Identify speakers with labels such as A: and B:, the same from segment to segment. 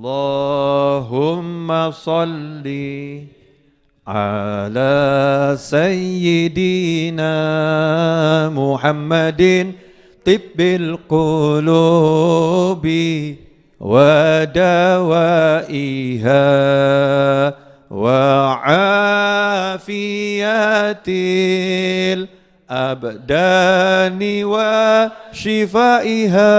A: Allahumma salli ala sayyidina Muhammadin tibbil qulubi wa dawaiha wa afiyatil abdani wa shifaiha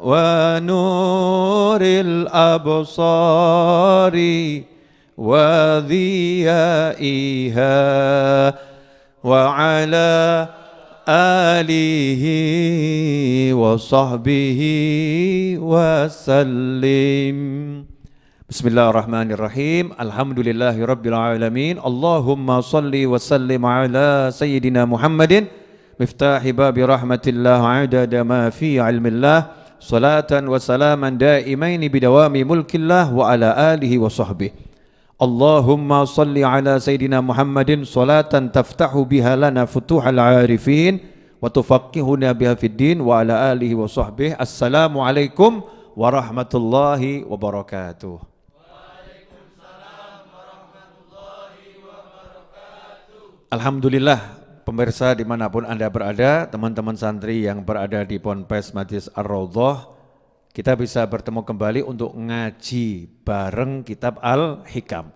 A: wa nuril absari wa dhiyaiha wa ala alihi wa sahbihi wa sallim. Bismillahirrahmanirrahim. Alhamdulillahi rabbil alamin. Allahumma salli wa sallim ala sayyidina Muhammadin miftahi babi rahmatillah adada ma fi ilmillah. Salatan wa salaman daimaini bidawami mulkillah wa ala alihi wa sahbihi. Allahumma salli ala sayyidina Muhammadin salatan taftahu biha lana futuhal arifin wa tufaqihuna biha fid din wa ala alihi wa sahbihi. Assalamualaikum warahmatullahi wabarakatuh. Waalaikumsalam warahmatullahi wabarakatuh. Alhamdulillah, pemirsa dimanapun Anda berada, teman-teman santri yang berada di Ponpes Majlis Ar-Raudhah, kita bisa bertemu kembali untuk ngaji bareng kitab Al-Hikam.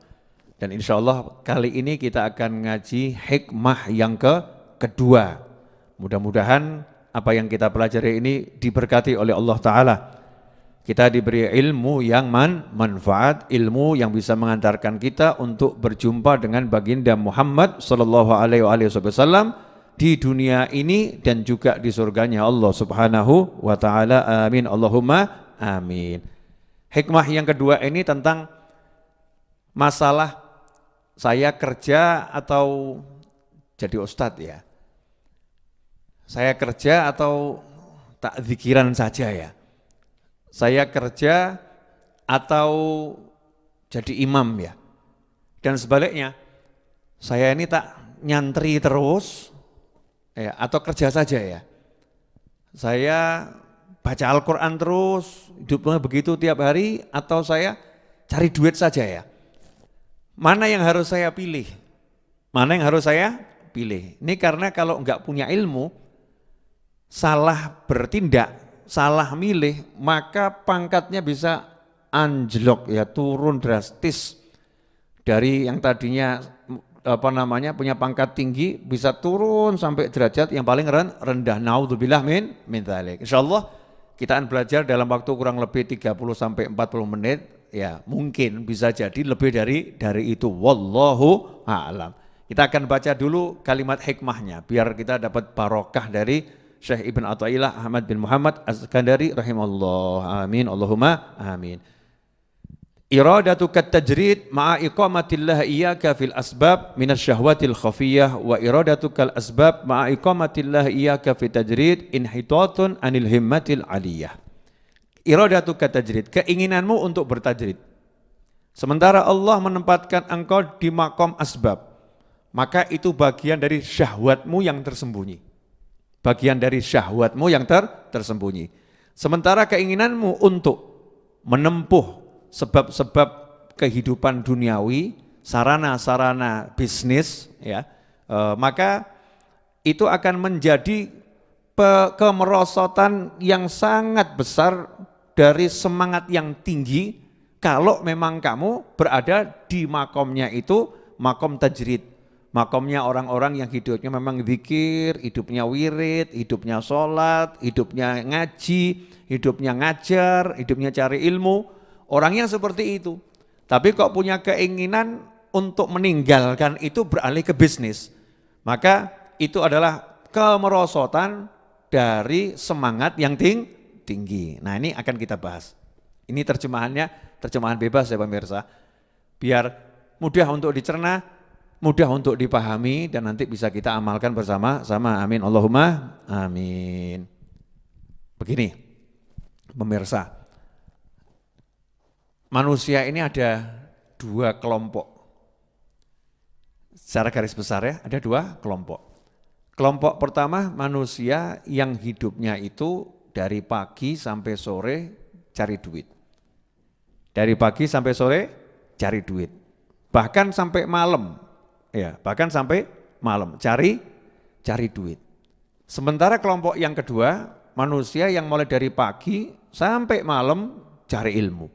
A: Dan insya Allah kali ini kita akan ngaji hikmah yang kedua. Mudah-mudahan apa yang kita pelajari ini diberkati oleh Allah Ta'ala. Kita diberi ilmu yang manfaat, ilmu yang bisa mengantarkan kita untuk berjumpa dengan baginda Muhammad sallallahu alaihi wasallam di dunia ini dan juga di surganya Allah Subhanahu wa taala. Amin Allahumma amin. Hikmah yang kedua ini tentang masalah saya kerja atau jadi ustadz ya. Saya kerja atau tak zikiran saja ya. Saya kerja atau jadi imam ya. Dan sebaliknya, saya ini tak nyantri terus ya, atau kerja saja ya. Saya baca Al-Quran terus, hidupnya begitu tiap hari, atau saya cari duit saja ya. Mana yang harus saya pilih? Mana yang harus saya pilih? Ini karena kalau enggak punya ilmu, salah bertindak, salah milih, maka pangkatnya bisa anjlok ya, turun drastis. Dari yang tadinya punya pangkat tinggi bisa turun sampai derajat yang paling rendah. Naudzubillah min dzalik. Insyaallah kita akan belajar dalam waktu kurang lebih 30 sampai 40 menit ya, mungkin bisa jadi lebih dari itu, wallahu a'lam. Kita akan baca dulu kalimat hikmahnya biar kita dapat barokah dari Syekh Ibn Athaillah Ahmad bin Muhammad Az-Zakandari rahimahullah. Amin Allahumma amin. Iradatuka tajrid ma'a iqamatillah iyyaka fil asbab minasyahwatil khafiyah wa iradatukal asbab ma'a iqamatillah iyyaka fit tajrid inhitatun anil himmatil aliyah. Iradatuka tajrid, keinginanmu untuk bertajrid. Sementara Allah menempatkan engkau di maqam asbab, maka itu bagian dari syahwatmu yang tersembunyi. Bagian dari syahwatmu yang tersembunyi. Sementara keinginanmu untuk menempuh sebab-sebab kehidupan duniawi, sarana-sarana bisnis, ya, maka itu akan menjadi kemerosotan yang sangat besar dari semangat yang tinggi kalau memang kamu berada di makomnya itu, makom tajrid. Makomnya orang-orang yang hidupnya memang zikir, hidupnya wirid, hidupnya sholat, hidupnya ngaji, hidupnya ngajar, hidupnya cari ilmu. Orangnya seperti itu. Tapi kok punya keinginan untuk meninggalkan itu beralih ke bisnis. Maka itu adalah kemerosotan dari semangat yang tinggi. Nah ini akan kita bahas. Ini terjemahannya, terjemahan bebas ya pemirsa. Biar mudah untuk dicerna, mudah untuk dipahami dan nanti bisa kita amalkan bersama-sama. Amin Allahumma amin. Begini pemirsa, manusia ini ada dua kelompok. Secara garis besar ya, ada dua kelompok. Kelompok pertama manusia yang hidupnya itu dari pagi sampai sore cari duit. Dari pagi sampai sore cari duit. Bahkan sampai malam. Ya, bahkan sampai malam cari duit. Sementara kelompok yang kedua, manusia yang mulai dari pagi sampai malam cari ilmu.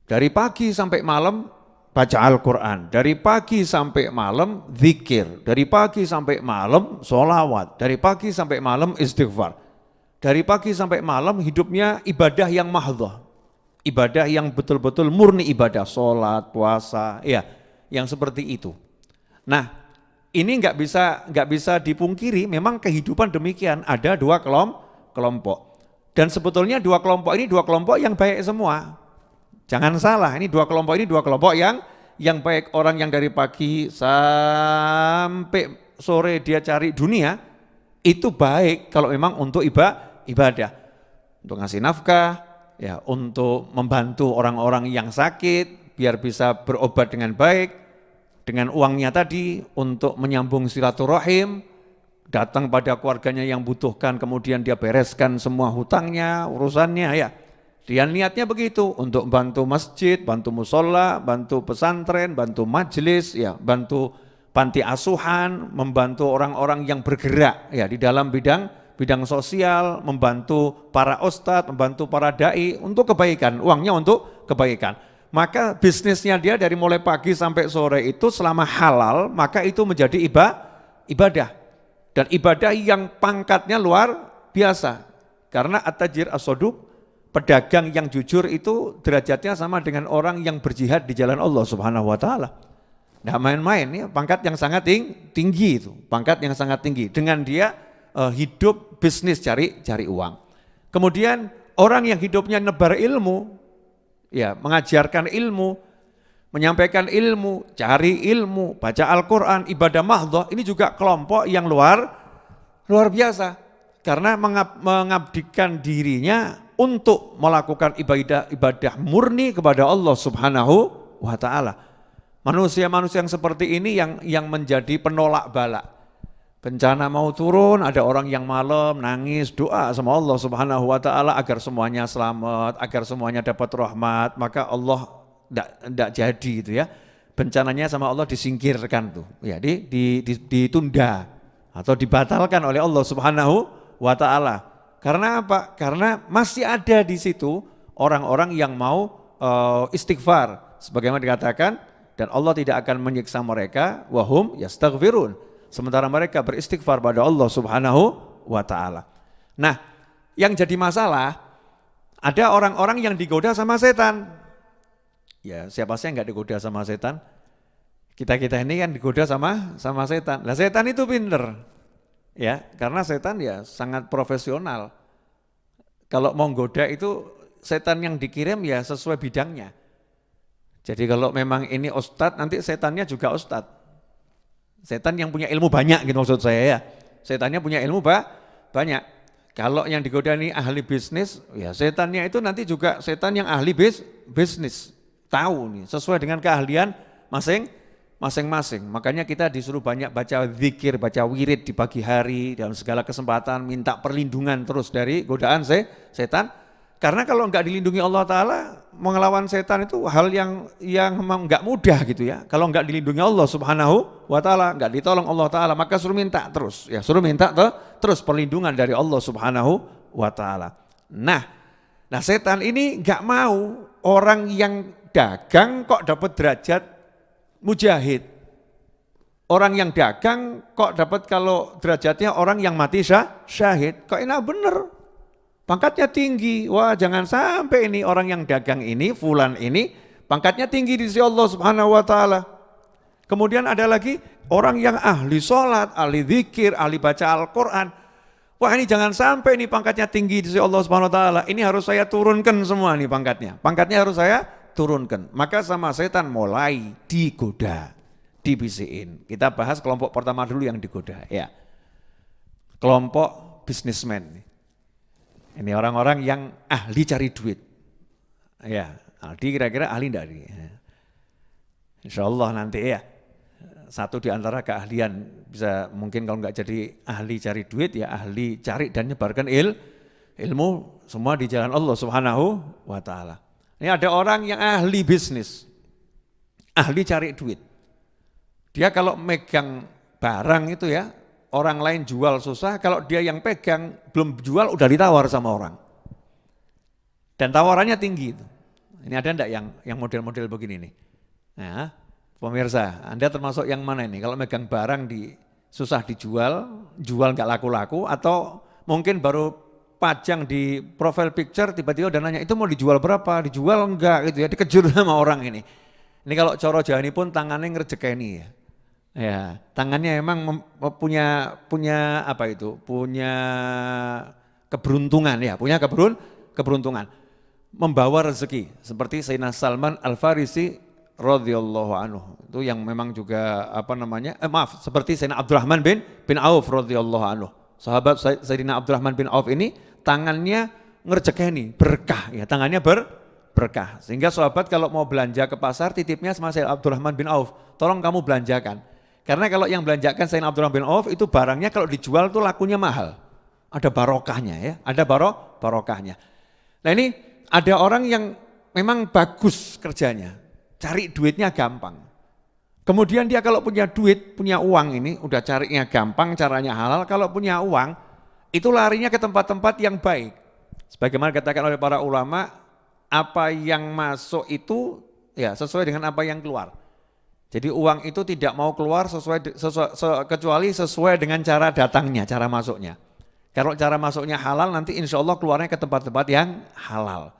A: Dari pagi sampai malam baca Al-Quran, dari pagi sampai malam zikir, dari pagi sampai malam sholawat, dari pagi sampai malam istighfar, dari pagi sampai malam hidupnya ibadah yang mahdhah, ibadah yang betul-betul murni ibadah, sholat, puasa, ya, yang seperti itu. Nah, ini nggak bisa dipungkiri, memang kehidupan demikian, ada dua kelompok. Dan sebetulnya dua kelompok ini dua kelompok yang baik semua. Jangan salah, ini dua kelompok yang baik. Orang yang dari pagi sampai sore dia cari dunia, itu baik kalau memang untuk ibadah. Untuk ngasih nafkah, ya, untuk membantu orang-orang yang sakit, biar bisa berobat dengan baik, dengan uangnya tadi, untuk menyambung silaturahim, datang pada keluarganya yang butuhkan, kemudian dia bereskan semua hutangnya, urusannya, ya. Dia niatnya begitu, untuk bantu masjid, bantu musola, bantu pesantren, bantu majelis, ya, bantu panti asuhan, membantu orang-orang yang bergerak ya di dalam bidang sosial, membantu para ustadz, membantu para dai untuk kebaikan, uangnya untuk kebaikan. Maka bisnisnya dia dari mulai pagi sampai sore itu selama halal, maka itu menjadi ibadah. Dan ibadah yang pangkatnya luar biasa. Karena at-tajir as-soduq, pedagang yang jujur itu derajatnya sama dengan orang yang berjihad di jalan Allah Subhanahu wa taala. Nah, main-main ya, pangkat yang sangat tinggi itu, pangkat yang sangat tinggi. Dengan dia hidup bisnis cari uang. Kemudian orang yang hidupnya nebar ilmu, ya, mengajarkan ilmu, menyampaikan ilmu, cari ilmu, baca Al-Qur'an, ibadah mahdhah, ini juga kelompok yang luar biasa. Karena mengabdikan dirinya untuk melakukan ibadah murni kepada Allah Subhanahu wa taala. Manusia-manusia yang seperti ini yang menjadi penolak bala. Bencana mau turun, ada orang yang malam nangis doa sama Allah Subhanahu wa taala agar semuanya selamat, agar semuanya dapat rahmat, maka Allah enggak jadi gitu ya. Bencananya sama Allah disingkirkan tuh. Ya, ditunda atau dibatalkan oleh Allah Subhanahu wa taala. Karena apa? Karena masih ada di situ orang-orang yang mau istighfar. Sebagaimana dikatakan, dan Allah tidak akan menyiksa mereka, wahum yastaghfirun. Sementara mereka beristighfar pada Allah Subhanahu wa taala. Nah, yang jadi masalah, ada orang-orang yang digoda sama setan. Ya, siapa sih yang enggak digoda sama setan? Kita-kita ini kan digoda sama setan. Lah setan itu pinter. Ya, karena setan ya sangat profesional. Kalau mau goda itu setan yang dikirim ya sesuai bidangnya. Jadi kalau memang ini ustadz, nanti setannya juga ustadz. Setan yang punya ilmu banyak gitu maksud saya ya. Setannya punya ilmu banyak. Kalau yang digoda ini ahli bisnis, ya setannya itu nanti juga setan yang ahli bisnis. Tahu nih, sesuai dengan keahlian masing-masing. Makanya kita disuruh banyak baca zikir, baca wirid di pagi hari, dalam segala kesempatan minta perlindungan terus dari godaan setan. Karena kalau enggak dilindungi Allah Ta'ala, mengelawan setan itu hal yang memang enggak mudah gitu ya. Kalau enggak dilindungi Allah Subhanahu wa Ta'ala, enggak ditolong Allah Ta'ala, maka suruh minta terus. Ya, suruh minta terus perlindungan dari Allah Subhanahu wa Ta'ala. Nah setan ini enggak mau orang yang dagang kok dapat derajat mujahid. Orang yang dagang kok dapat kalau derajatnya orang yang mati syahid. Kok enak bener. Pangkatnya tinggi. Wah, jangan sampai ini orang yang dagang ini, fulan ini pangkatnya tinggi di sisi Allah Subhanahu wa taala. Kemudian ada lagi orang yang ahli sholat, ahli zikir, ahli baca Al-Qur'an. Wah, ini jangan sampai ini pangkatnya tinggi di sisi Allah Subhanahu wa taala. Ini harus saya turunkan semua nih pangkatnya. Pangkatnya harus saya turunkan. Maka sama setan mulai digoda, dibisikin. Kita bahas kelompok pertama dulu yang digoda, ya. Kelompok bisnismen. Ini orang-orang yang ahli cari duit. Ya, Aldi kira-kira ahli enggak nih? Insya Allah nanti ya. Satu di antara keahlian bisa mungkin kalau enggak jadi ahli cari duit ya ahli cari dan nyebarkan ilmu semua di jalan Allah Subhanahu wa taala. Ini ada orang yang ahli bisnis, ahli cari duit. Dia kalau megang barang itu ya, orang lain jual susah, kalau dia yang pegang belum jual udah ditawar sama orang. Dan tawarannya tinggi itu. Ini ada enggak yang model-model begini nih? Nah, pemirsa, Anda termasuk yang mana ini? Kalau megang barang susah dijual, jual nggak laku-laku, atau mungkin baru pajang di profile picture tiba-tiba udah nanya itu mau dijual berapa, dijual enggak gitu ya, dikejur sama orang ini. Ini kalau coro Jawani pun tangannya ngerjekeni ya. Ya, tangannya emang punya apa itu? Punya keberuntungan ya, punya keberuntungan. Membawa rezeki seperti Sayyidina Salman Al-Farisi radhiyallahu anhu. Itu yang memang juga seperti Sayyidina Abdurrahman bin Auf radhiyallahu anhu. Sahabat Sayyidina Abdurrahman bin Auf ini tangannya ngerjekeni, berkah ya, tangannya berkah. Sehingga sahabat kalau mau belanja ke pasar titipnya sama Sayyidina Abdurrahman bin Auf, tolong kamu belanjakan. Karena kalau yang belanjakan Sayyidina Abdurrahman bin Auf itu barangnya kalau dijual tuh lakunya mahal. Ada barokahnya ya, ada barokahnya. Nah ini ada orang yang memang bagus kerjanya, cari duitnya gampang. Kemudian dia kalau punya duit, punya uang ini, udah carinya gampang, caranya halal. Kalau punya uang, itu larinya ke tempat-tempat yang baik. Sebagaimana dikatakan oleh para ulama, apa yang masuk itu ya sesuai dengan apa yang keluar. Jadi uang itu tidak mau keluar kecuali sesuai dengan cara datangnya, cara masuknya. Kalau cara masuknya halal, nanti insya Allah keluarnya ke tempat-tempat yang halal.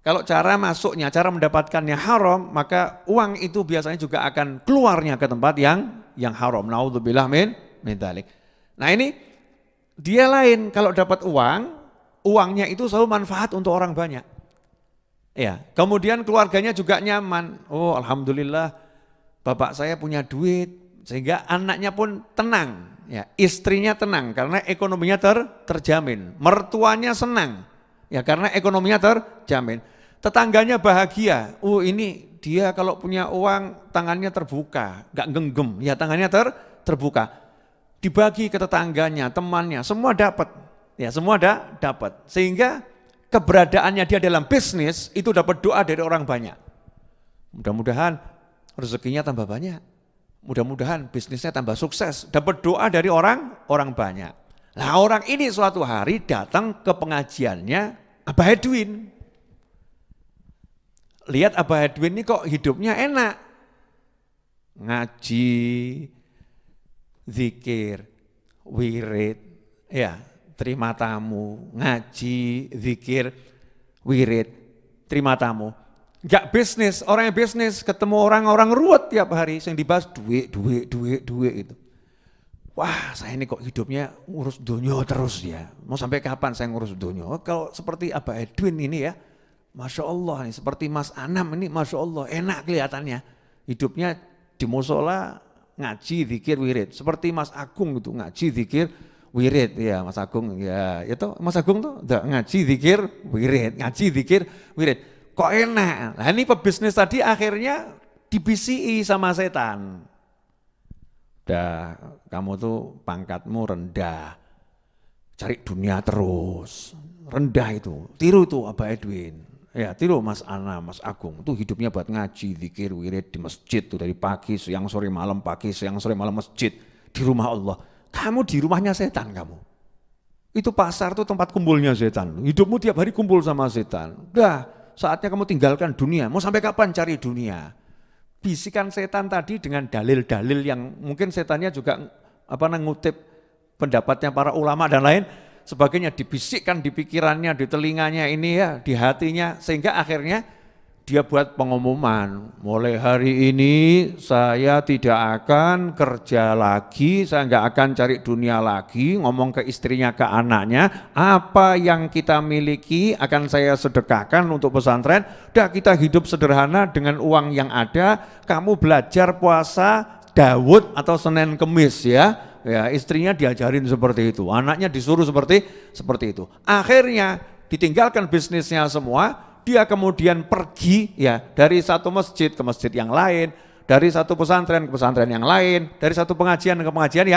A: Kalau cara masuknya, cara mendapatkannya haram, maka uang itu biasanya juga akan keluarnya ke tempat yang haram. Naudzubillah min dzalik. Nah ini dia lain, kalau dapat uang, uangnya itu selalu manfaat untuk orang banyak. Ya, kemudian keluarganya juga nyaman. Oh, alhamdulillah, bapak saya punya duit, sehingga anaknya pun tenang. Ya, istrinya tenang karena ekonominya terjamin. Mertuanya senang. Ya karena ekonominya terjamin. Tetangganya bahagia. Oh ini dia kalau punya uang tangannya terbuka, gak genggam. Ya tangannya terbuka. Dibagi ke tetangganya, temannya, semua dapat. Ya semua dapat. Sehingga keberadaannya dia dalam bisnis itu dapat doa dari orang banyak. Mudah-mudahan rezekinya tambah banyak. Mudah-mudahan bisnisnya tambah sukses. Dapat doa dari orang banyak. Nah orang ini suatu hari datang ke pengajiannya Abah Edwin. Lihat Abah Edwin ini kok hidupnya enak. Ngaji, zikir, wirid, ya terima tamu, ngaji, zikir, wirid, terima tamu. Enggak bisnis, orang yang bisnis ketemu orang-orang ruwet tiap hari, yang dibahas duit itu. Wah saya ini kok hidupnya ngurus dunia terus ya, mau sampai kapan saya ngurus dunia? Kalau seperti Abah Edwin ini ya, Masya Allah nih, seperti Mas Anam ini Masya Allah enak kelihatannya. Hidupnya di musola ngaji, zikir, wirid. Seperti Mas Agung itu ngaji, zikir, wirid. Ya Mas Agung, ya itu Mas Agung tuh ngaji, zikir, wirid. Ngaji, zikir, wirid. Kok enak? Nah ini pebisnis tadi akhirnya dibisiki sama setan. Udah, kamu tuh pangkatmu rendah, cari dunia terus, rendah itu, tiru tuh Abah Edwin, ya tiru Mas Ana, Mas Agung, tuh hidupnya buat ngaji, zikir, wirid di masjid tuh dari pagi, siang, sore, malam, pagi, siang, sore, malam masjid, di rumah Allah. Kamu di rumahnya setan kamu, itu pasar tuh tempat kumpulnya setan, hidupmu tiap hari kumpul sama setan, udah saatnya kamu tinggalkan dunia, mau sampai kapan cari dunia? Bisikan setan tadi dengan dalil-dalil yang mungkin setannya juga ngutip pendapatnya para ulama dan lain sebagainya, dibisikkan di pikirannya, di telinganya ini ya, di hatinya, sehingga akhirnya dia buat pengumuman, mulai hari ini saya tidak akan kerja lagi, saya nggak akan cari dunia lagi, ngomong ke istrinya, ke anaknya, apa yang kita miliki akan saya sedekahkan untuk pesantren, udah kita hidup sederhana dengan uang yang ada, kamu belajar puasa Daud atau Senin Kemis ya. Ya, istrinya diajarin seperti itu, anaknya disuruh seperti itu. Akhirnya ditinggalkan bisnisnya semua, dia kemudian pergi ya dari satu masjid ke masjid yang lain, dari satu pesantren ke pesantren yang lain, dari satu pengajian ke pengajian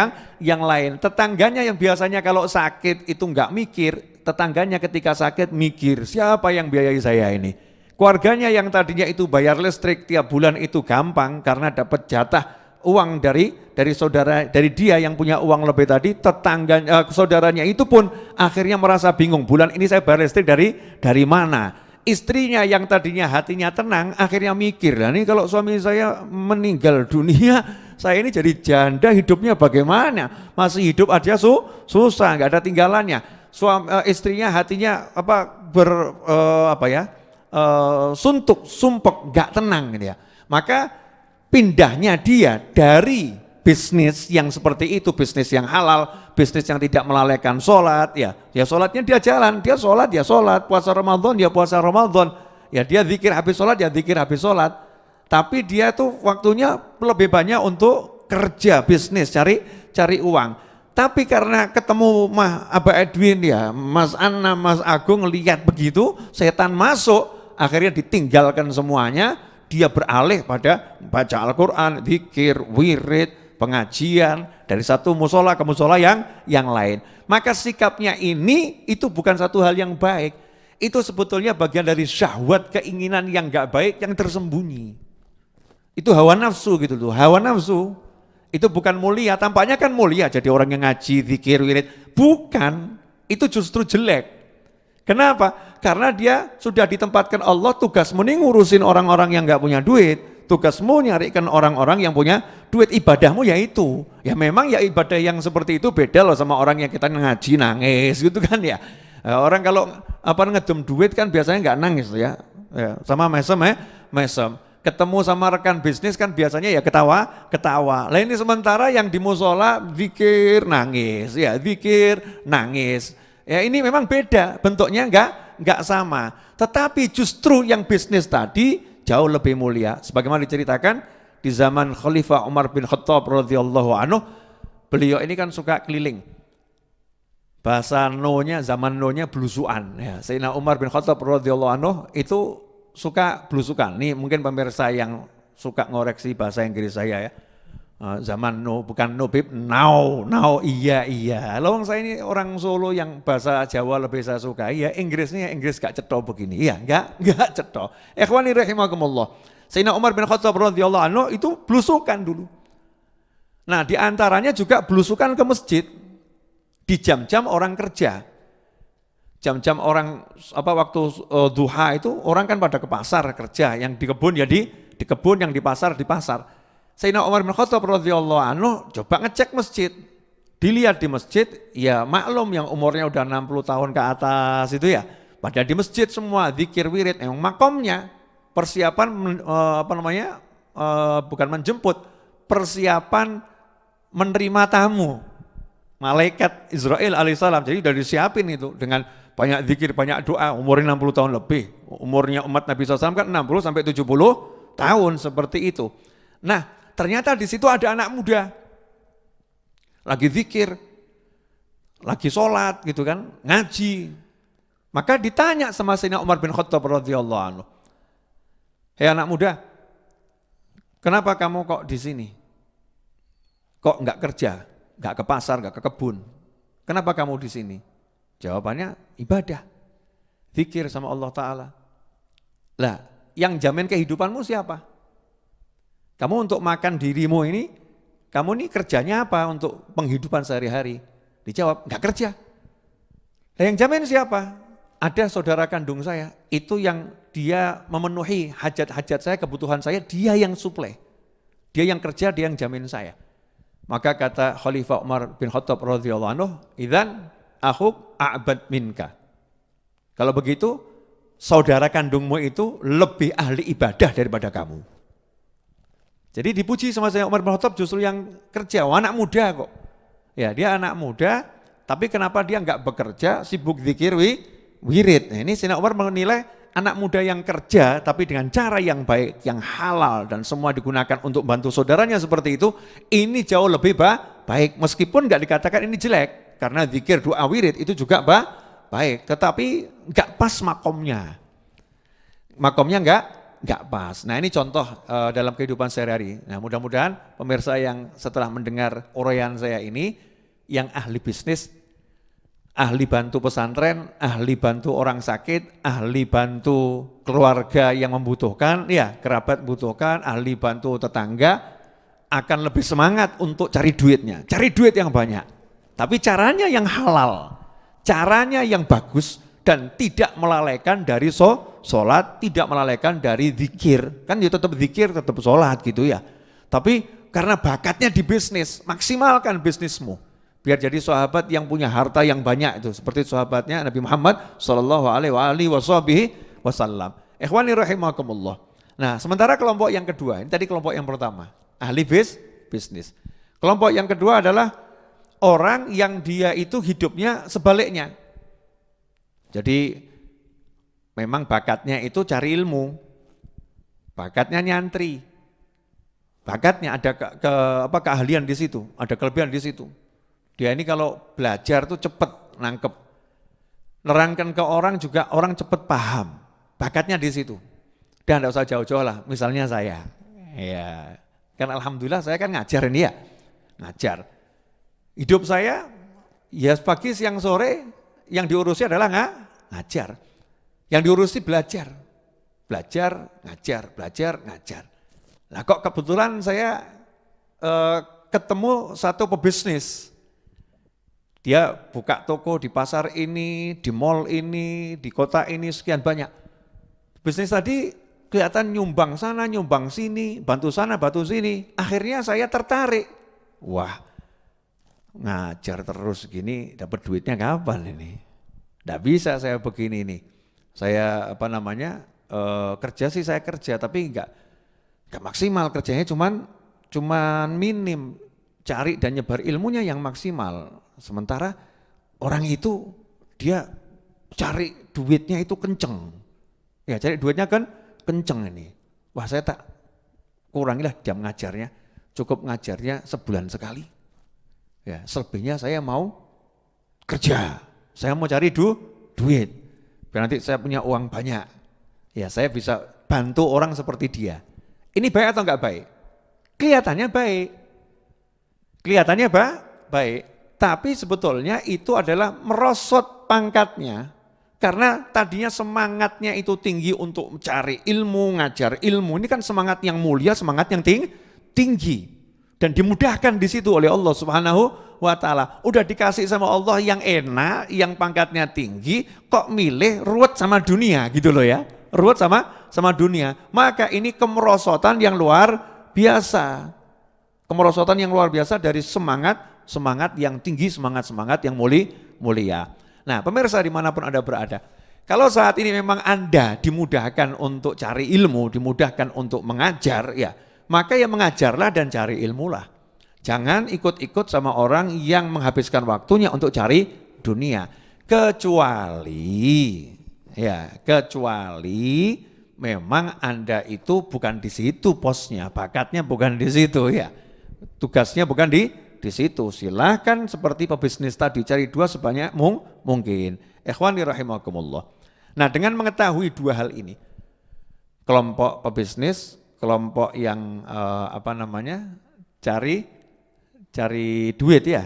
A: yang lain. Tetangganya yang biasanya kalau sakit itu enggak mikir, tetangganya ketika sakit mikir, siapa yang biayai saya ini? Keluarganya yang tadinya itu bayar listrik tiap bulan itu gampang karena dapat jatah uang dari saudara, dari dia yang punya uang lebih tadi, tetangga saudaranya itu pun akhirnya merasa bingung, bulan ini saya bayar listrik dari mana? Istrinya yang tadinya hatinya tenang akhirnya mikir, lah ini kalau suami saya meninggal dunia, saya ini jadi janda, hidupnya bagaimana? Masih hidup aja susah, nggak ada tinggalannya. Istrinya hatinya suntuk, sumpek, nggak tenang gitu ya. Maka pindahnya dia dari bisnis yang seperti itu, bisnis yang halal, bisnis yang tidak melalaikan sholat, ya sholatnya dia jalan, dia sholat, puasa Ramadan, dia puasa Ramadan, ya dia zikir habis sholat, ya zikir habis sholat, tapi dia tuh waktunya lebih banyak untuk kerja, bisnis, cari uang. Tapi karena ketemu Abah Edwin ya, Mas Anna, Mas Agung lihat begitu, setan masuk, akhirnya ditinggalkan semuanya, dia beralih pada baca Al-Quran, zikir, wirid, pengajian, dari satu musola ke musola yang lain. Maka sikapnya ini itu bukan satu hal yang baik. Itu sebetulnya bagian dari syahwat, keinginan yang gak baik yang tersembunyi. Itu hawa nafsu gitu loh, hawa nafsu. Itu bukan mulia, tampaknya kan mulia jadi orang yang ngaji, zikir, wirid. Bukan, itu justru jelek. Kenapa? Karena dia sudah ditempatkan Allah, tugasmu nih ngurusin orang-orang yang gak punya duit. Tugasmu nyarikan orang-orang yang punya duit, ibadahmu ya itu. Ya memang ya ibadah yang seperti itu beda loh sama orang yang kita ngaji nangis gitu kan ya. Orang kalau ngedem duit kan biasanya nggak nangis ya. Sama mesem. Ketemu sama rekan bisnis kan biasanya ya ketawa. Lah ini sementara yang di musola zikir nangis, ya zikir nangis. Ya ini memang beda, bentuknya nggak sama. Tetapi justru yang bisnis tadi jauh lebih mulia. Sebagaimana diceritakan di zaman Khalifah Umar bin Khattab radhiyallahu anhu, beliau ini kan suka keliling. Bahasa no-nya, zaman no-nya belusuan. Ya, Sayyidina Umar bin Khattab radhiyallahu anhu itu suka belusukan. Nih mungkin pemirsa yang suka ngoreksi bahasa Inggris saya ya. Zaman no, bukan no bib, now, iya. Lawang saya ini orang Solo yang bahasa Jawa lebih saya suka. Iya, Inggrisnya Inggris gak cetok begini. Iya, enggak cetok. Ikhwani rahimakumullah. Sayyidina Umar bin Khattab radhiyallahu anhu itu belusukan dulu. Nah, di antaranya juga belusukan ke masjid di jam-jam orang kerja. Jam-jam orang waktu duha itu orang kan pada ke pasar kerja, yang di kebun ya di kebun, yang di pasar di pasar. Sayyidina Umar bin Khattab radhiyallahu anhu coba ngecek masjid. Dilihat di masjid, ya maklum yang umurnya udah 60 tahun ke atas itu ya. Pada di masjid semua zikir wirid, emang makomnya persiapan bukan menjemput, persiapan menerima tamu. Malaikat Israel alaihissalam, jadi udah disiapin itu dengan banyak zikir, banyak doa, umurnya 60 tahun lebih. Umurnya umat Nabi SAW kan 60 sampai 70 tahun seperti itu. Nah, ternyata di situ ada anak muda, lagi zikir, lagi sholat gitu kan, ngaji. Maka ditanya sama Sayyidina Umar bin Khattab radhiyallahu anhu, hei anak muda, kenapa kamu kok di sini? Kok nggak kerja, nggak ke pasar, nggak ke kebun? Kenapa kamu di sini? Jawabannya ibadah, zikir sama Allah Ta'ala. Lah, yang jamin kehidupanmu siapa? Kamu untuk makan dirimu ini, kamu ini kerjanya apa untuk penghidupan sehari-hari? Dijawab, enggak kerja. Nah, yang jamin siapa? Ada saudara kandung saya, itu yang dia memenuhi hajat-hajat saya, kebutuhan saya, dia yang suplai. Dia yang kerja, dia yang jamin saya. Maka kata Khalifah Umar bin Khattab radhiyallahu anhu, "Idzan akhuk a'bad minka." Kalau begitu, saudara kandungmu itu lebih ahli ibadah daripada kamu. Jadi dipuji sama saya Umar bin Khattab justru yang kerja, anak muda kok. Ya dia anak muda, tapi kenapa dia enggak bekerja, sibuk zikir wirid. Nah, ini Sayyidina Umar menilai anak muda yang kerja, tapi dengan cara yang baik, yang halal, dan semua digunakan untuk bantu saudaranya seperti itu, ini jauh lebih baik. Meskipun enggak dikatakan ini jelek, karena zikir, doa, wirid itu juga baik, tetapi enggak pas makomnya. Makomnya enggak pas. Nah ini contoh dalam kehidupan sehari-hari. Nah mudah-mudahan pemirsa yang setelah mendengar uraian saya ini, yang ahli bisnis, ahli bantu pesantren, ahli bantu orang sakit, ahli bantu keluarga yang membutuhkan, ya kerabat membutuhkan, ahli bantu tetangga, akan lebih semangat untuk cari duitnya, cari duit yang banyak. Tapi caranya yang halal, caranya yang bagus, dan tidak melalaikan dari sholat, tidak melalaikan dari zikir. Kan ya tetap zikir, tetap sholat gitu ya. Tapi karena bakatnya di bisnis, maksimalkan bisnismu. Biar jadi sahabat yang punya harta yang banyak itu. Seperti sahabatnya Nabi Muhammad SAW. Ikhwani rahimakumullah. Nah sementara kelompok yang kedua, ini tadi kelompok yang pertama, ahli bisnis. Kelompok yang kedua adalah orang yang dia itu hidupnya sebaliknya. Jadi memang bakatnya itu cari ilmu, bakatnya nyantri, bakatnya ada keahlian di situ, ada kelebihan di situ. Dia ini kalau belajar tuh cepet nangkep, nerangkan ke orang juga orang cepet paham, bakatnya di situ. Dan tidak usah jauh-jauh lah, misalnya saya, ya kan alhamdulillah saya kan ngajar ini ya, ngajar. Hidup saya ya pagi siang sore yang diurusi adalah ngajar, yang diurusi belajar, ngajar. Nah kok kebetulan saya ketemu satu pebisnis. Dia buka toko di pasar ini, di mall ini, di kota ini, sekian banyak. Bisnis tadi kelihatan nyumbang sana, nyumbang sini, bantu sana, bantu sini. Akhirnya saya tertarik. Wah, ngajar terus gini, dapat duitnya kapan ini? Nggak bisa saya begini nih. Saya kerja sih saya kerja, tapi nggak maksimal kerjanya, cuman minim. Cari dan nyebar ilmunya yang maksimal. Sementara orang itu dia cari duitnya itu kenceng. Ya cari duitnya kan kenceng ini. Wah saya tak kurangilah jam ngajarnya. Cukup ngajarnya sebulan sekali. Ya selebihnya saya mau kerja. Saya mau cari duit. Biar nanti saya punya uang banyak. Ya saya bisa bantu orang seperti dia. Ini baik atau enggak baik? Kelihatannya baik. Kelihatannya baik, tapi sebetulnya itu adalah merosot pangkatnya. Karena tadinya semangatnya itu tinggi untuk mencari ilmu, ngajar ilmu. Ini kan semangat yang mulia, semangat yang tinggi. Dan dimudahkan di situ oleh Allah Subhanahu wa Ta'ala. Udah dikasih sama Allah yang enak, yang pangkatnya tinggi, kok milih ruwet sama dunia gitu loh ya. Ruwet sama dunia. Maka ini kemerosotan yang luar biasa. Kemerosotan yang luar biasa dari semangat yang tinggi, semangat yang mulia. Nah pemirsa dimanapun Anda berada, kalau saat ini memang Anda dimudahkan untuk cari ilmu, dimudahkan untuk mengajar, ya maka ya mengajarlah dan cari ilmulah. Jangan ikut-ikut sama orang yang menghabiskan waktunya untuk cari dunia. Kecuali memang Anda itu bukan di situ posnya, bakatnya bukan di situ ya. Tugasnya bukan di situ. Silahkan seperti pebisnis tadi cari dua sebanyak mungkin. Ikhwani rahimakumullah. Nah, dengan mengetahui dua hal ini, kelompok pebisnis, kelompok yang cari duit ya,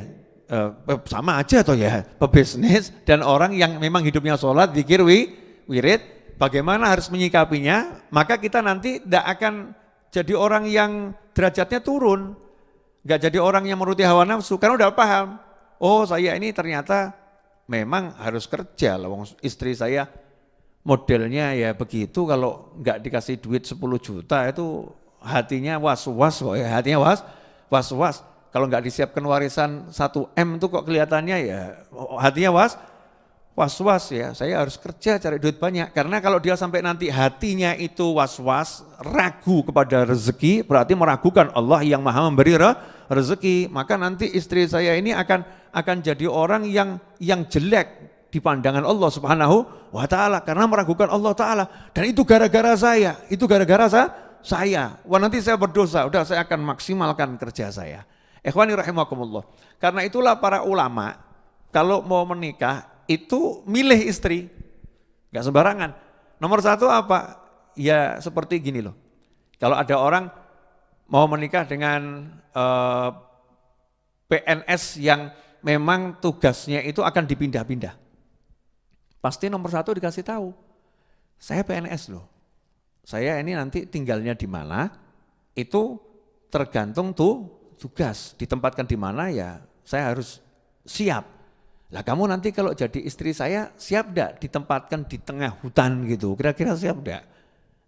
A: sama aja toh ya, pebisnis dan orang yang memang hidupnya sholat, zikir, wirid, bagaimana harus menyikapinya? Maka kita nanti tidak akan jadi orang yang derajatnya turun. Gak jadi orang yang menuruti hawa nafsu, karena udah paham. Oh saya ini ternyata memang harus kerja. Istri saya modelnya ya begitu, kalau nggak dikasih duit 10 juta itu hatinya was-was kok ya. Hatinya was-was. Kalau nggak disiapkan warisan 1 M itu kok kelihatannya ya hatinya was-was ya. Saya harus kerja cari duit banyak. Karena kalau dia sampai nanti hatinya itu was-was, ragu kepada rezeki, berarti meragukan Allah yang maha memberi rezeki. Maka nanti istri saya ini akan jadi orang yang jelek di pandangan Allah Subhanahu wa Ta'ala. Karena meragukan Allah Ta'ala. Dan itu gara-gara saya. Wah nanti saya berdosa, udah saya akan maksimalkan kerja saya. Ikhwani rahimakumullah. Karena itulah para ulama kalau mau menikah itu milih istri, gak sembarangan. Nomor satu apa? Ya seperti gini loh. Kalau ada orang mau menikah dengan PNS yang memang tugasnya itu akan dipindah-pindah. Pasti nomor 1 dikasih tahu, saya PNS loh. Saya ini nanti tinggalnya di mana, itu tergantung tuh tugas. Ditempatkan di mana ya saya harus siap. Lah kamu nanti kalau jadi istri saya siap enggak ditempatkan di tengah hutan gitu, kira-kira siap enggak?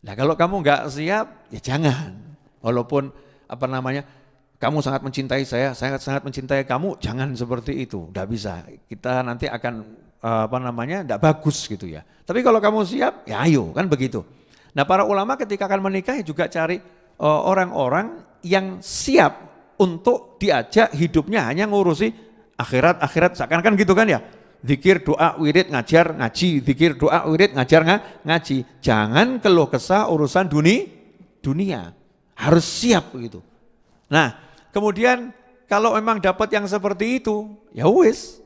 A: Nah kalau kamu enggak siap ya jangan. Walaupun kamu sangat mencintai saya sangat mencintai kamu, jangan seperti itu, enggak bisa. Kita nanti akan enggak bagus gitu ya. Tapi kalau kamu siap ya ayo, kan begitu. Nah para ulama ketika akan menikah juga cari orang-orang yang siap untuk diajak hidupnya hanya ngurusi akhirat, seakan-akan gitu kan ya. Zikir, doa, wirid, ngajar, ngaji. Zikir, doa, wirid, ngajar, ngaji. Jangan keluh kesah urusan dunia. Harus siap begitu. Nah, kemudian kalau memang dapat yang seperti itu, ya wis,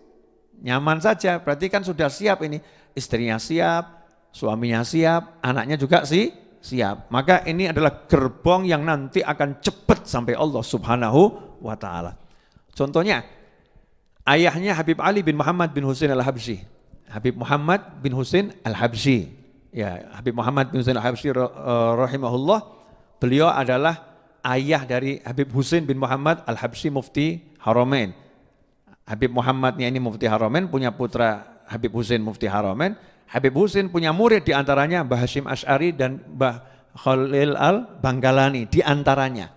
A: nyaman saja. Berarti kan sudah siap ini. Istrinya siap, suaminya siap, anaknya juga siap. Maka ini adalah gerbong yang nanti akan cepat sampai Allah Subhanahu wa ta'ala. Contohnya, ayahnya Habib Ali bin Muhammad bin Husain al-Habsyi. Habib Muhammad bin Husain al-Habsyi. Ya, Habib Muhammad bin Husain al-Habsyi rahimahullah, beliau adalah ayah dari Habib Husain bin Muhammad al-Habsyi mufti Haramain. Habib Muhammadnya ini mufti Haramain, punya putra Habib Husain mufti Haramain. Habib Husain punya murid diantaranya Mbah Hashim Asy'ari dan Mbah Khalil al-Bangkalani diantaranya.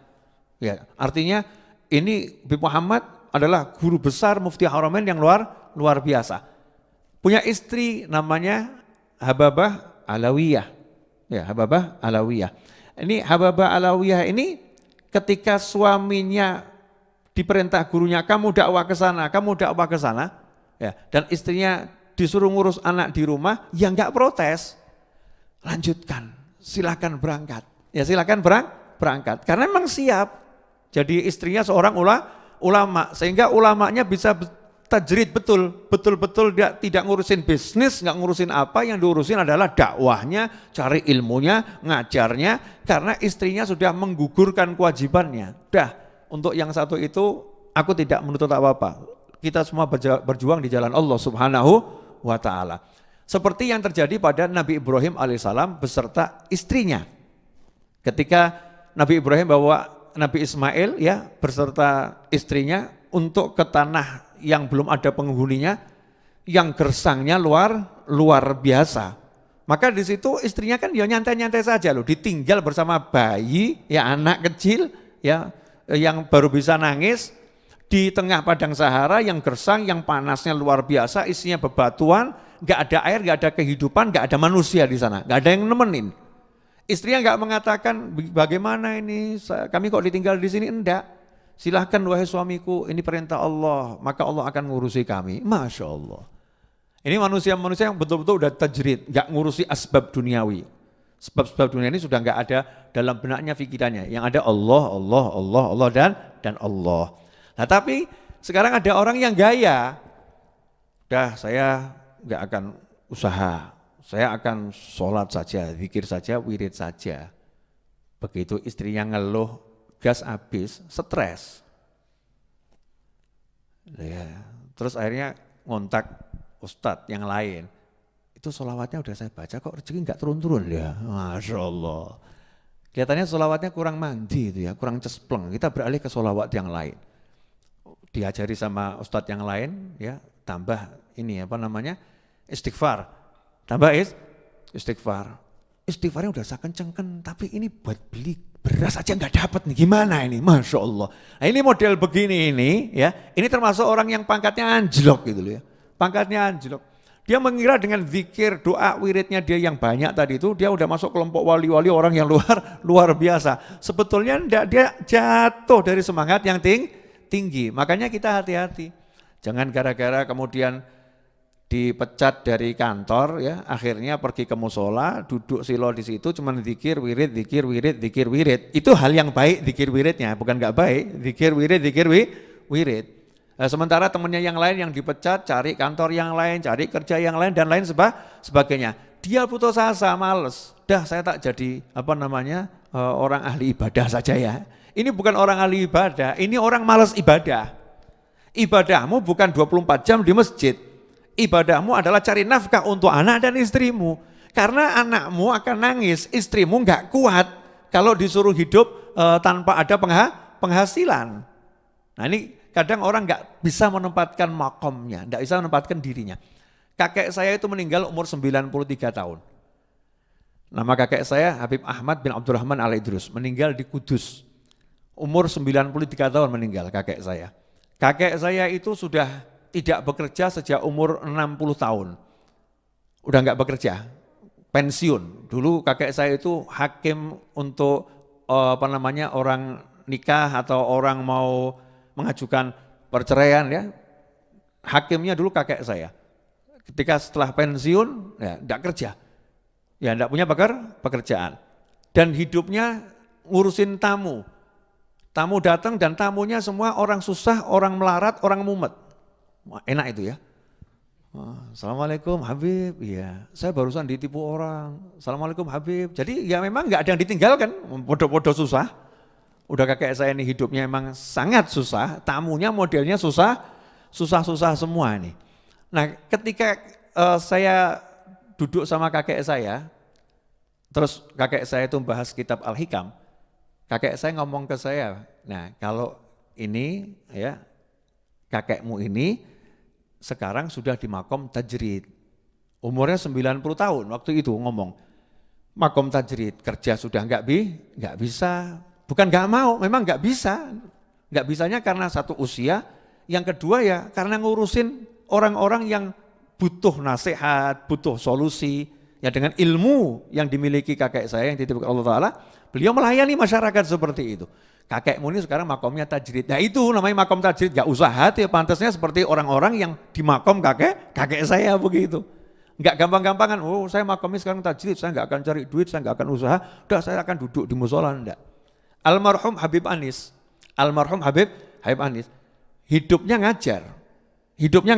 A: Ya, artinya ini Habib Muhammad adalah guru besar mufti Haramain yang luar biasa. Punya istri namanya Hababah Alawiyah. Ya, Hababah Alawiyah. Ini Hababah Alawiyah ini ketika suaminya diperintah gurunya, kamu dakwah ke sana, ya, dan istrinya disuruh ngurus anak di rumah, ya enggak protes. Lanjutkan, silakan berangkat. Ya silakan berangkat, karena memang siap. Jadi istrinya seorang ulama, sehingga ulamanya bisa tajrid betul-betul dia tidak ngurusin bisnis, enggak ngurusin apa, yang diurusin adalah dakwahnya, cari ilmunya, ngajarnya, karena istrinya sudah menggugurkan kewajibannya. Dah, untuk yang satu itu aku tidak menuntut apa-apa. Kita semua berjuang di jalan Allah Subhanahu wa ta'ala. Seperti yang terjadi pada Nabi Ibrahim alaihissalam beserta istrinya. Ketika Nabi Ibrahim bawa Nabi Ismail ya beserta istrinya untuk ke tanah yang belum ada penghuninya, yang gersangnya luar biasa. Maka di situ istrinya kan ya nyantai-nyantai saja loh, ditinggal bersama bayi, ya anak kecil ya yang baru bisa nangis di tengah padang Sahara yang gersang, yang panasnya luar biasa, isinya bebatuan, nggak ada air, nggak ada kehidupan, nggak ada manusia di sana, nggak ada yang nemenin. Istrinya nggak mengatakan bagaimana ini, kami kok ditinggal di sini, enggak. Silahkan wahai suamiku, ini perintah Allah, maka Allah akan ngurusi kami. Masya Allah. Ini manusia-manusia yang betul-betul udah tajrid, nggak ngurusi asbab duniawi. Sebab-sebab dunia ini sudah nggak ada dalam benaknya, pikirannya. Yang ada Allah dan Allah. Nah tapi sekarang ada orang yang gaya, dah saya nggak akan usaha, saya akan sholat saja, zikir saja, wirid saja. Begitu istrinya ngeluh, gas habis, stres. Ya, terus akhirnya ngontak ustadz yang lain. Itu sholawatnya udah saya baca kok rezeki nggak turun-turun ya, Masya Allah. Kelihatannya sholawatnya kurang mandi itu ya, kurang cespleng, kita beralih ke sholawat yang lain. Diajari sama ustadz yang lain ya, tambah ini istighfar, tambah istighfar. Istighfarnya udah saya kencengkan, tapi ini buat beli beras aja nggak dapat nih, gimana ini, Masya Allah. Nah ini model begini ini ya, ini termasuk orang yang pangkatnya anjlok gitu loh ya, pangkatnya anjlok. Dia mengira dengan zikir, doa, wiridnya dia yang banyak tadi itu, dia udah masuk kelompok wali-wali orang yang luar biasa. Sebetulnya enggak, dia jatuh dari semangat yang tinggi. Makanya kita hati-hati. Jangan gara-gara kemudian dipecat dari kantor ya, akhirnya pergi ke musola, duduk silo di situ cuman zikir, wirid. Itu hal yang baik zikir wiridnya, bukan enggak baik. Zikir, wirid. Nah, sementara temannya yang lain yang dipecat, cari kantor yang lain, cari kerja yang lain dan lain sebagainya. Dia putus asa, males. Dah saya tak jadi orang ahli ibadah saja ya. Ini bukan orang ahli ibadah, ini orang malas ibadah. Ibadahmu bukan 24 jam di masjid. Ibadahmu adalah cari nafkah untuk anak dan istrimu. Karena anakmu akan nangis, istrimu nggak kuat kalau disuruh hidup tanpa ada penghasilan. Nah ini kadang orang nggak bisa menempatkan makomnya, nggak bisa menempatkan dirinya. Kakek saya itu meninggal umur 93 tahun. Nama kakek saya Habib Ahmad bin Abdurrahman Al-Idrus, meninggal di Kudus. Umur 93 tahun meninggal kakek saya. Kakek saya itu sudah tidak bekerja sejak umur 60 tahun. Udah nggak bekerja, pensiun. Dulu kakek saya itu hakim untuk orang nikah atau orang mau mengajukan perceraian ya. Hakimnya dulu kakek saya. Ketika setelah pensiun ya enggak kerja. Ya enggak punya pekerjaan. Dan hidupnya ngurusin tamu. Tamu datang dan tamunya semua orang susah, orang melarat, orang mumet. Enak itu ya. Assalamualaikum Habib, iya saya barusan ditipu orang. Assalamualaikum Habib. Jadi ya memang nggak ada yang ditinggalkan, bodoh-bodoh susah. Udah kakek saya ini hidupnya emang sangat susah, tamunya modelnya susah-susah semua ini. Nah ketika saya duduk sama kakek saya, terus kakek saya itu membahas kitab Al-Hikam, kakek saya ngomong ke saya, nah kalau ini ya kakekmu ini sekarang sudah di makom tajrid. Umurnya 90 tahun waktu itu ngomong. Makom tajrid, kerja sudah enggak bisa. Bukan enggak mau, memang enggak bisa. Enggak bisanya karena satu usia, yang kedua ya karena ngurusin orang-orang yang butuh nasihat, butuh solusi. Ya dengan ilmu yang dimiliki kakek saya yang dititipkan Allah Ta'ala, beliau melayani masyarakat seperti itu. Kakekmu ini sekarang makomnya tajrid. Nah itu namanya makom tajrid, gak usah hati, pantasnya seperti orang-orang yang di makom kakek saya begitu. Enggak gampang-gampangan, oh saya makomnya sekarang tajrid, saya enggak akan cari duit, saya enggak akan usaha, udah saya akan duduk di musola, enggak. Almarhum Habib Anis, hidupnya ngajar, hidupnya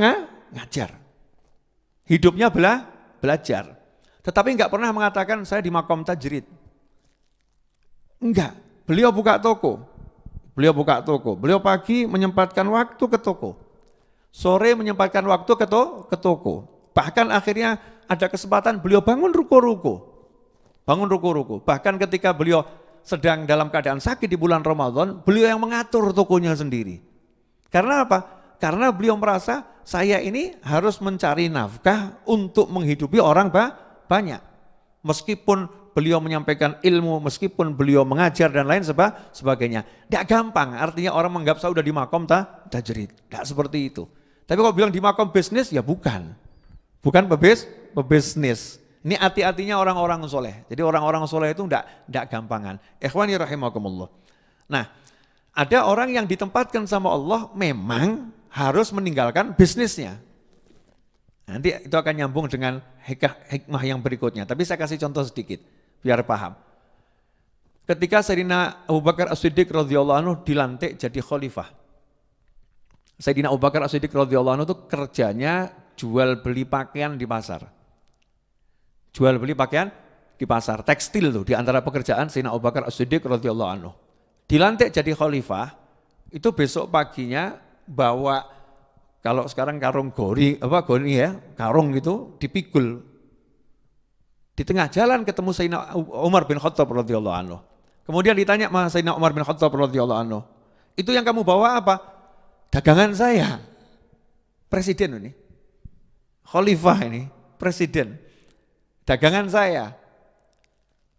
A: belajar. Tetapi enggak pernah mengatakan saya di makom tajrid. Enggak, beliau buka toko. Beliau pagi menyempatkan waktu ke toko. Sore menyempatkan waktu ke toko. Bahkan akhirnya ada kesempatan beliau bangun ruko-ruko. Bahkan ketika beliau sedang dalam keadaan sakit di bulan Ramadan, beliau yang mengatur tokonya sendiri. Karena apa? Karena beliau merasa saya ini harus mencari nafkah untuk menghidupi orang banyak. Meskipun beliau menyampaikan ilmu, meskipun beliau mengajar dan lain sebagainya. Tidak gampang, artinya orang menganggap saya udah di makom tajrid. Tidak seperti itu. Tapi kalau bilang di makom bisnis, ya bukan. Bukan pebisnis. Ini hati-hatinya orang-orang soleh. Jadi orang-orang soleh itu tidak gampangan. Ikhwani rahimakumullah. Nah, ada orang yang ditempatkan sama Allah memang harus meninggalkan bisnisnya. Nanti itu akan nyambung dengan hikmah yang berikutnya. Tapi saya kasih contoh sedikit, biar paham. Ketika Sayyidina Abu Bakar As-Siddiq radhiyallahu anhu dilantik jadi khalifah. Sayyidina Abu Bakar As-Siddiq radhiyallahu anhu itu kerjanya jual beli pakaian di pasar. Tekstil tuh di antara pekerjaan Sayyidina Abu Bakar As-Siddiq radhiyallahu anhu. Dilantik jadi khalifah, itu besok paginya bawa kalau sekarang karung karung gitu dipikul. Di tengah jalan ketemu Sayyidina Umar bin Khattab radhiyallahu anhu. Kemudian ditanya sama Sayyidina Umar bin Khattab radhiyallahu anhu, "Itu yang kamu bawa apa?" "Dagangan saya." Presiden ini. Khalifah ini, presiden. "Dagangan saya."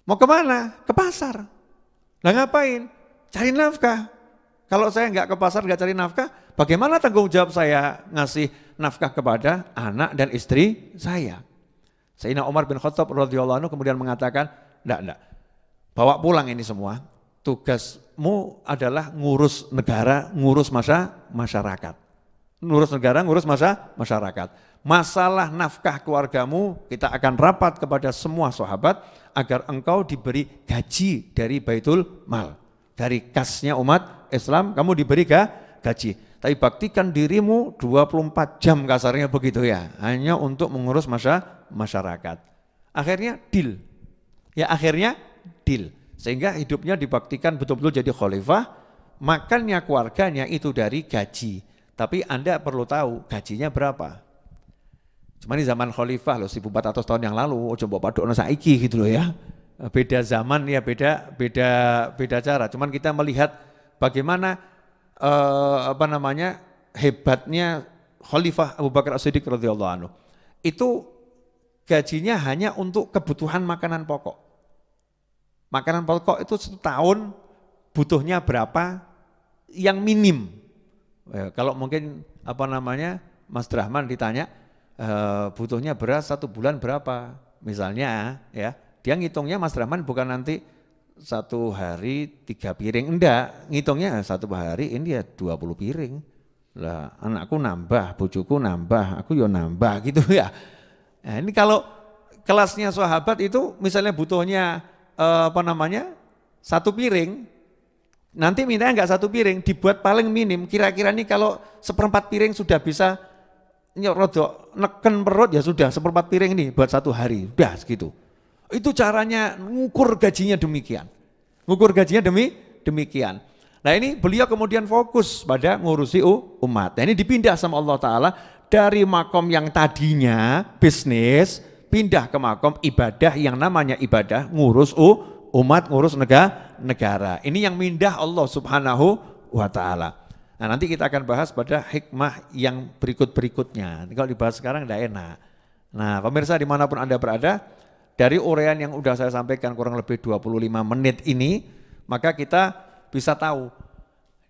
A: "Mau kemana?" "Ke pasar." "Lah ngapain?" "Cari nafkah." "Kalau saya enggak ke pasar, enggak cari nafkah, bagaimana tanggung jawab saya ngasih nafkah kepada anak dan istri saya?" Sayyidina Umar bin Khattab radhiyallahu anhu kemudian mengatakan, enggak. Bawa pulang ini semua. Tugasmu adalah ngurus negara, ngurus masyarakat. Ngurus negara, ngurus masyarakat. Masalah nafkah keluargamu, kita akan rapat kepada semua sahabat agar engkau diberi gaji dari Baitul Mal. Dari kasnya umat Islam, kamu diberi gaji. Tapi baktikan dirimu 24 jam kasarnya begitu ya, hanya untuk mengurus masyarakat. Akhirnya deal. Sehingga hidupnya dibaktikan betul-betul jadi khalifah, makannya keluarganya itu dari gaji. Tapi Anda perlu tahu gajinya berapa. Cuma di zaman khalifah loh, 1400 tahun yang lalu, coba padokno saiki gitu loh ya. Beda zaman ya, beda cara. Cuman kita melihat bagaimana hebatnya Khalifah Abu Bakar As-Siddiq radhiyallahu anhu. Itu gajinya hanya untuk kebutuhan makanan pokok. Makanan pokok itu setahun butuhnya berapa yang minim. Kalau mungkin Mas Drahman ditanya butuhnya beras 1 bulan berapa? Misalnya ya, dia ngitungnya Mas Drahman bukan nanti 1 hari 3 piring, enggak, ngitungnya 1 hari ini ya 20 piring. Lah anakku nambah, bojoku nambah, aku ya nambah gitu ya. Nah, ini kalau kelasnya sahabat itu misalnya butuhnya 1 piring, nanti mintanya enggak 1 piring, dibuat paling minim, kira-kira nih kalau 1/4 piring sudah bisa rodok neken perut ya sudah 1/4 piring ini buat 1 hari, udah segitu. Itu caranya ngukur gajinya demikian. Ngukur gajinya demikian. Nah ini beliau kemudian fokus pada ngurusi umat. Nah ini dipindah sama Allah Ta'ala dari makom yang tadinya bisnis, pindah ke makom ibadah yang namanya ibadah ngurus umat, ngurus negara. Ini yang mindah Allah Subhanahu wa Ta'ala. Nah nanti kita akan bahas pada hikmah yang berikut-berikutnya. Kalau dibahas sekarang tidak enak. Nah pemirsa dimanapun Anda berada, dari uraian yang sudah saya sampaikan kurang lebih 25 menit ini, maka kita bisa tahu.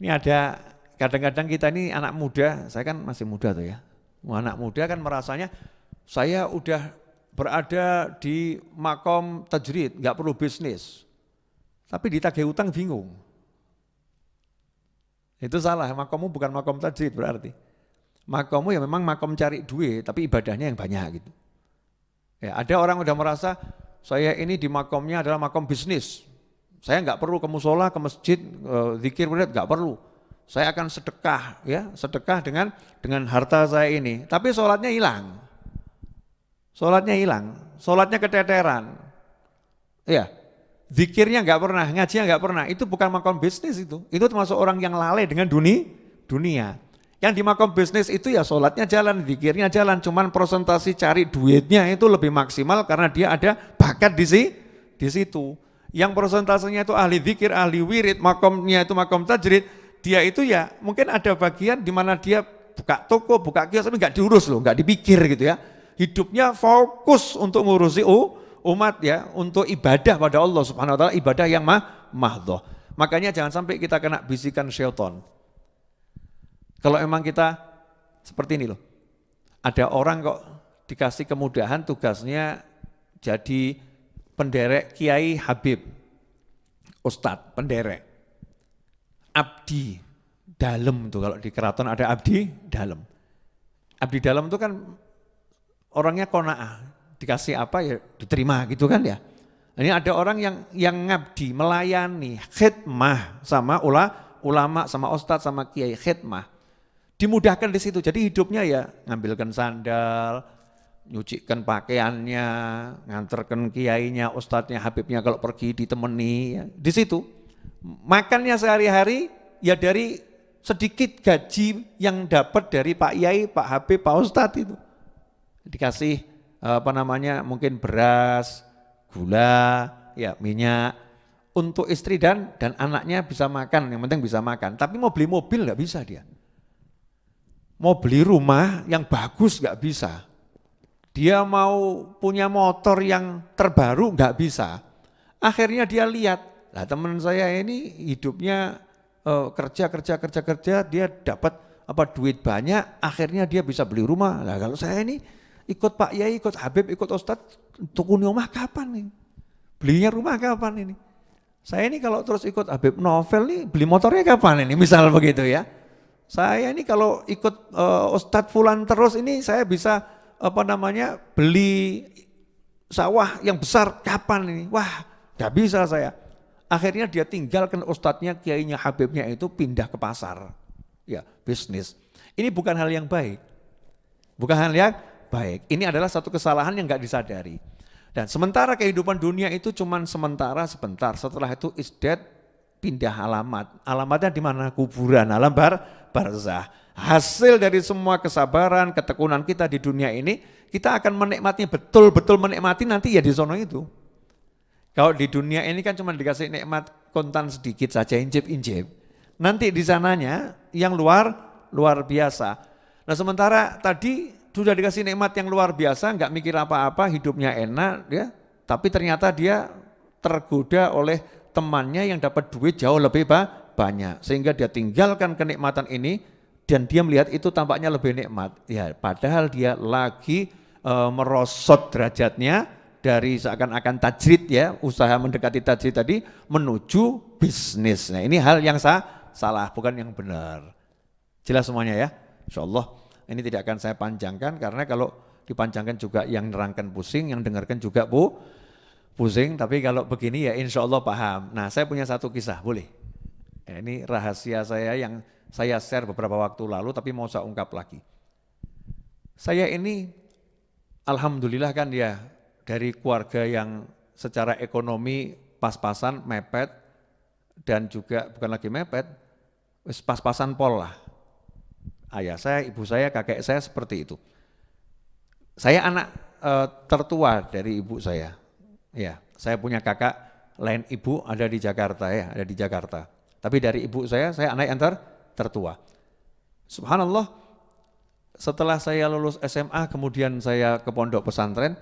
A: Ini ada, kadang-kadang kita ini anak muda, saya kan masih muda tuh ya. Anak muda kan merasanya, saya udah berada di makom tajrid, nggak perlu bisnis. Tapi ditagih utang bingung. Itu salah, makommu bukan makom tajrid berarti. Makommu ya memang makom cari duit, tapi ibadahnya yang banyak gitu. Ya, ada orang udah merasa saya ini di makomnya adalah makom bisnis. Saya nggak perlu ke musola, ke masjid, zikir wirid nggak perlu. Saya akan sedekah, ya sedekah dengan harta saya ini. Tapi sholatnya hilang, sholatnya keteteran. Ya, zikirnya nggak pernah, ngajinya nggak pernah. Itu bukan makom bisnis itu. Itu termasuk orang yang lalai dengan dunia. Yang di makom bisnis itu ya sholatnya jalan, zikirnya jalan, cuman presentasi cari duitnya itu lebih maksimal karena dia ada bakat di situ. Yang presentasenya itu ahli zikir, ahli wirid, makomnya itu makom tajrid, dia itu ya mungkin ada bagian di mana dia buka toko, buka kios, tapi nggak diurus loh, nggak dipikir gitu ya. Hidupnya fokus untuk ngurusi umat ya, untuk ibadah pada Allah Subhanahu wa Ta'ala, ibadah yang mahdhah. Makanya jangan sampai kita kena bisikan syaitan. Kalau emang kita seperti ini loh, ada orang kok dikasih kemudahan tugasnya jadi penderek Kiai Habib, Ustadz, penderek, abdi dalam tuh, kalau di keraton ada abdi dalam. Abdi dalam itu kan orangnya qanaah, dikasih apa ya diterima gitu kan ya. Ini ada orang yang ngabdi, melayani, khidmah sama ulama, sama ustadz, sama kiai, khidmah. Dimudahkan di situ, jadi hidupnya ya ngambilkan sandal, nyucikan pakaiannya, nganterkan kiainya, ustadznya, habibnya kalau pergi ditemani, ya. Di situ makannya sehari-hari ya dari sedikit gaji yang dapat dari Pak Yai, Pak Habib, Pak Ustadz itu. Dikasih mungkin beras, gula, ya minyak, untuk istri dan anaknya bisa makan, yang penting bisa makan. Tapi mau beli mobil nggak bisa dia. Mau beli rumah yang bagus nggak bisa. Dia mau punya motor yang terbaru nggak bisa. Akhirnya dia lihat, lah teman saya ini hidupnya kerja, dia dapat duit banyak, akhirnya dia bisa beli rumah. Lah kalau saya ini ikut Pak Yai, ikut Habib, ikut Ustadz, tuku rumah kapan nih? Belinya rumah kapan ini? Saya ini kalau terus ikut Habib Novel nih, beli motornya kapan ini? Misal begitu ya. Saya ini kalau ikut Ustadz Fulan terus ini saya bisa beli sawah yang besar kapan ini? Wah, gak bisa saya. Akhirnya dia tinggalkan ustadznya, kiainya, habibnya itu pindah ke pasar. Ya, bisnis. Ini bukan hal yang baik. Bukan hal yang baik. Ini adalah satu kesalahan yang gak disadari. Dan sementara kehidupan dunia itu cuman sebentar. Setelah itu is dead, pindah alamat. Alamatnya di mana? Kuburan, alam barzah. Hasil dari semua kesabaran, ketekunan kita di dunia ini, kita akan menikmatinya, betul-betul menikmati nanti ya di sono itu. Kalau di dunia ini kan cuma dikasih nikmat kontan sedikit saja, injip-injip. Nanti di sananya yang luar biasa. Nah sementara tadi sudah dikasih nikmat yang luar biasa, nggak mikir apa-apa, hidupnya enak, ya. Tapi ternyata dia tergoda oleh temannya yang dapat duit jauh lebih banyak, sehingga dia tinggalkan kenikmatan ini dan dia melihat itu tampaknya lebih nikmat. Ya, padahal dia lagi merosot derajatnya dari seakan-akan tajrid, ya, usaha mendekati tajrid tadi menuju bisnis. Nah ini hal yang salah, bukan yang benar. Jelas semuanya ya, insyaallah. Ini tidak akan saya panjangkan karena kalau dipanjangkan juga yang nerangkan pusing, yang dengarkan juga pusing, tapi kalau begini ya insya Allah paham. Nah saya punya satu kisah, boleh? Ya, ini rahasia saya yang saya share beberapa waktu lalu tapi mau saya ungkap lagi. Saya ini alhamdulillah kan ya dari keluarga yang secara ekonomi pas-pasan, mepet, dan juga bukan lagi mepet, pas-pasan pol lah. Ayah saya, ibu saya, kakek saya seperti itu. Saya anak tertua dari ibu saya. Ya, saya punya kakak lain ibu ada di Jakarta ya, ada di Jakarta. Tapi dari ibu saya anak yang tertua. Subhanallah, setelah saya lulus SMA kemudian saya ke pondok pesantren,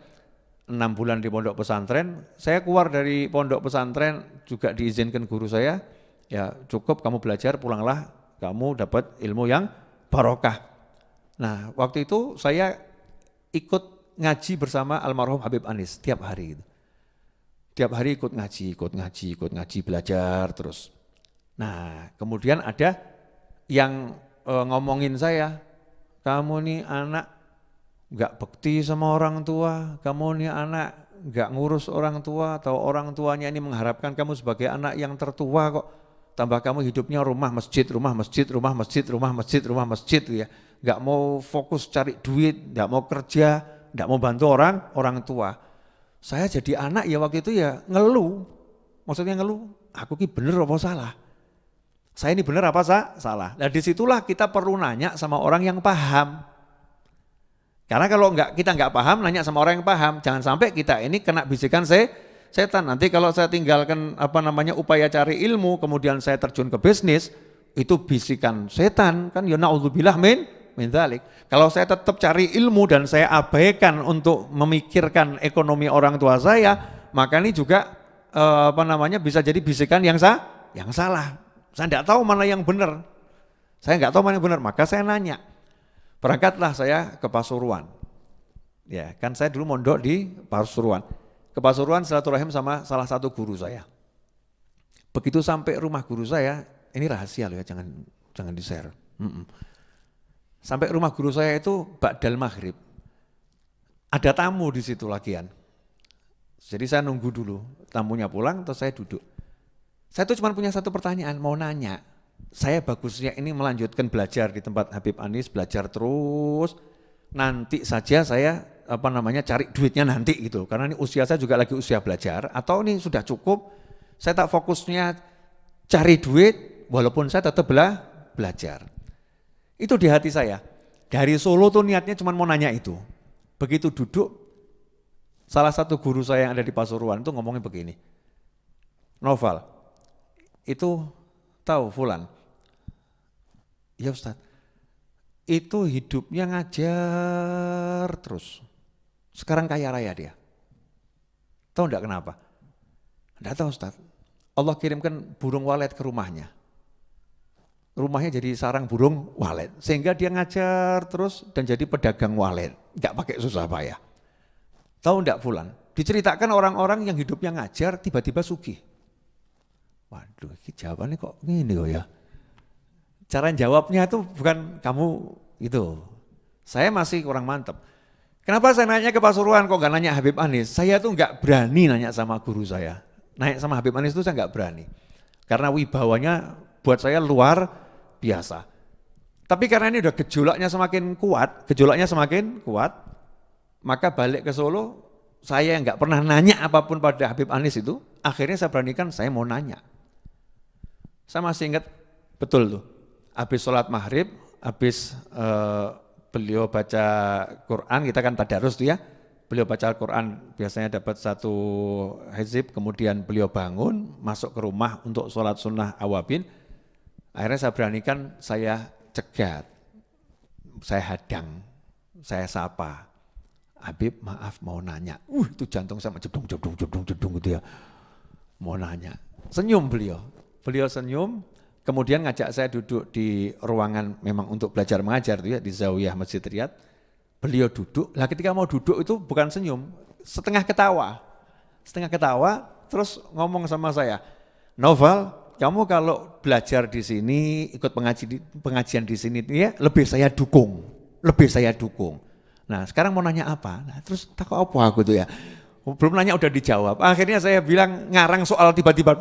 A: 6 bulan di pondok pesantren, saya keluar dari pondok pesantren juga diizinkan guru saya, ya cukup kamu belajar pulanglah, kamu dapat ilmu yang barokah. Nah waktu itu saya ikut ngaji bersama almarhum Habib Anis tiap hari gitu. Tiap hari ikut ngaji, belajar terus. Nah kemudian ada yang ngomongin saya, kamu nih anak gak bekti sama orang tua, kamu nih anak gak ngurus orang tua, atau orang tuanya ini mengharapkan kamu sebagai anak yang tertua kok. Tambah kamu hidupnya rumah masjid gitu ya. Gak mau fokus cari duit, gak mau kerja, gak mau bantu orang tua. Saya jadi anak ya waktu itu ya ngeluh, maksudnya ngeluh, aku ini bener apa salah? Saya ini bener apa salah? Nah disitulah kita perlu nanya sama orang yang paham. Karena kalau kita nggak paham, nanya sama orang yang paham, jangan sampai kita ini kena bisikan setan. Nanti kalau saya tinggalkan upaya cari ilmu, kemudian saya terjun ke bisnis, itu bisikan setan kan? Ya na'udzubillah min dzalik. Kalau saya tetap cari ilmu dan saya abaikan untuk memikirkan ekonomi orang tua saya, maka ini juga bisa jadi bisikan yang salah. Saya tidak tahu mana yang benar. Maka saya nanya. Berangkatlah saya ke Pasuruan. Ya, kan saya dulu mondok di Pasuruan. Ke Pasuruan silaturahim sama salah satu guru saya. Begitu sampai rumah guru saya, ini rahasia loh ya, jangan di-share. Sampai rumah guru saya itu ba'dal maghrib. Ada tamu di situ lagian. Jadi saya nunggu dulu, tamunya pulang terus saya duduk. Saya tuh cuma punya satu pertanyaan, mau nanya. Saya bagusnya ini melanjutkan belajar di tempat Habib Anis, belajar terus. Nanti saja saya cari duitnya nanti gitu. Karena ini usia saya juga lagi usia belajar, atau ini sudah cukup. Saya tak fokusnya cari duit walaupun saya tetap belajar. Itu di hati saya. Dari Solo tuh niatnya cuma mau nanya itu. Begitu duduk, salah satu guru saya yang ada di Pasuruan itu ngomongin begini. Noval, itu tahu Fulan? Ya Ustadz, itu hidupnya ngajar terus. Sekarang kaya raya dia. Tahu enggak kenapa? Enggak tahu Ustadz. Allah kirimkan burung walet ke rumahnya. Rumahnya jadi sarang burung walet. Sehingga dia ngajar terus dan jadi pedagang walet. Enggak pakai susah payah. Tahu enggak Fulan? Diceritakan orang-orang yang hidupnya ngajar tiba-tiba sugih. Waduh, ini jawabannya kok gini kok ya. Cara jawabnya itu bukan kamu itu. Saya masih kurang mantap. Kenapa saya nanya ke Pasuruan kok gak nanya Habib Anis? Saya tuh gak berani nanya sama guru saya. Nanya sama Habib Anis itu saya gak berani. Karena wibawanya buat saya luar biasa. Tapi karena ini udah gejolaknya semakin kuat, maka balik ke Solo, saya yang gak pernah nanya apapun pada Habib Anis itu, akhirnya saya beranikan saya mau nanya. Saya masih ingat betul tuh, habis sholat maghrib, habis beliau baca Quran, kita kan tadarus tuh ya, beliau baca Al-Quran biasanya dapat 1 hizib, kemudian beliau bangun, masuk ke rumah untuk sholat sunnah awabin, akhirnya saya beranikan, saya cegat, saya hadang, saya sapa, Habib maaf mau nanya, itu jantung sama jedung gitu ya, mau nanya, senyum beliau senyum, kemudian ngajak saya duduk di ruangan memang untuk belajar mengajar tuh ya, di Zawiyah Masjid Riyadh. Beliau duduk, lah ketika mau duduk itu bukan senyum, setengah ketawa, terus ngomong sama saya, Noval, kamu kalau belajar di sini, ikut pengajian di sini ya, lebih saya dukung. Nah sekarang mau nanya apa? Nah, terus takut apa aku tuh ya? Belum nanya udah dijawab. Akhirnya saya bilang ngarang soal tiba-tiba,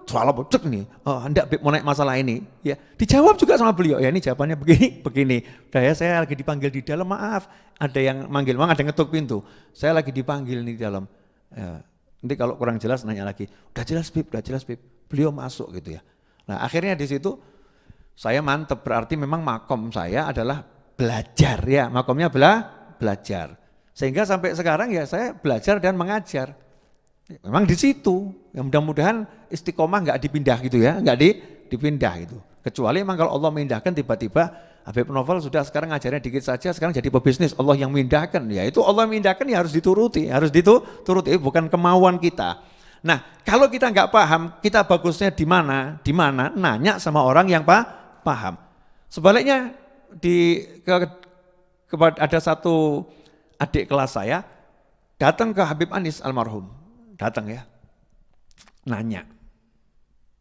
A: soal apa cek nih? Oh, hendak mau naik masalah ini. Ya, dijawab juga sama beliau. Ya ini jawabannya begini. Udah ya saya lagi dipanggil di dalam, maaf. Ada yang manggil, ada yang ngetuk pintu. Saya lagi dipanggil nih di dalam. Ya, nanti kalau kurang jelas nanya lagi. Udah jelas Bib. Beliau masuk gitu ya. Nah akhirnya di situ saya mantep, berarti memang makom saya adalah belajar ya. Makomnya belajar. Sehingga sampai sekarang ya saya belajar dan mengajar. Memang di situ. Ya mudah-mudahan istiqomah nggak dipindah gitu ya, nggak dipindah gitu. Kecuali memang kalau Allah memindahkan tiba-tiba Habib Novel sudah sekarang ngajarnya dikit saja, sekarang jadi pebisnis, Allah yang memindahkan. Ya itu Allah memindahkan ya harus dituruti, bukan kemauan kita. Nah kalau kita nggak paham, kita bagusnya di mana? Nanya sama orang yang paham. Sebaliknya ada satu adik kelas saya datang ke Habib Anis almarhum, datang ya, nanya,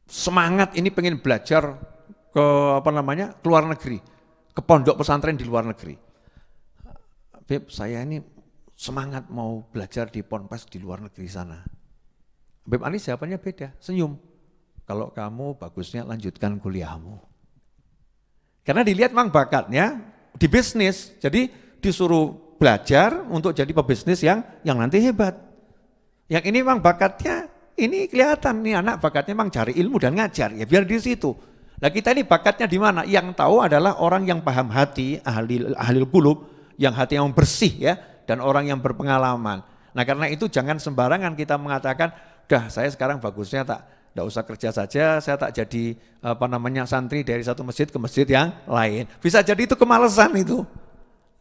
A: semangat ini pengen belajar ke ke luar negeri, ke pondok pesantren di luar negeri. Habib, saya ini semangat mau belajar di ponpes di luar negeri sana. Habib Anis jawabannya beda, senyum. Kalau kamu bagusnya lanjutkan kuliahmu. Karena dilihat memang bakatnya di bisnis, jadi disuruh belajar untuk jadi pebisnis yang nanti hebat. Yang ini memang bakatnya, ini kelihatan nih anak bakatnya memang cari ilmu dan ngajar, ya biar di situ. Nah kita ini bakatnya di mana? Yang tahu adalah orang yang paham hati, ahli qulub, yang hati yang bersih ya, dan orang yang berpengalaman. Nah karena itu jangan sembarangan kita mengatakan, dah saya sekarang bagusnya tidak usah kerja saja, saya tak jadi santri dari satu masjid ke masjid yang lain. Bisa jadi itu kemalasan itu.